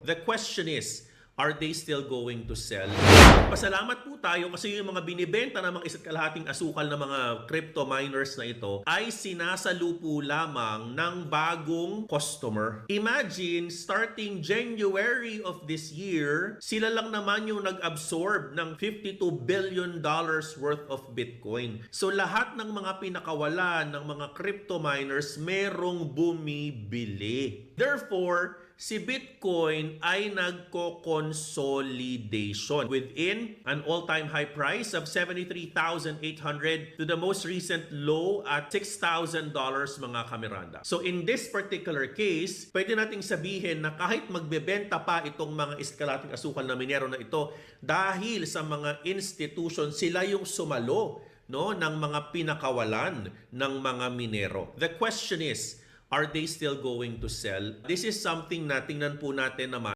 The question is, are they still going to sell? Pasalamat po tayo kasi yung mga binibenta ng mga isa't kalahating asukal na mga crypto miners na ito ay sinasalupo lamang ng bagong customer. Imagine, starting January of this year, sila lang naman yung nag-absorb ng $52 billion worth of Bitcoin. So lahat ng mga pinakawalan ng mga crypto miners merong bumibili. Therefore, si Bitcoin ay nagko-consolidation within an all-time high price of 73,800 to the most recent low at $6,000 mga kamiranda. So in this particular case, pwede nating sabihin na kahit magbebenta pa itong mga iskalating asukal na minero na ito dahil sa mga institution, sila yung sumalo ng mga pinakawalan ng mga minero. The question is, are they still going to sell? This is something na tingnan po natin naman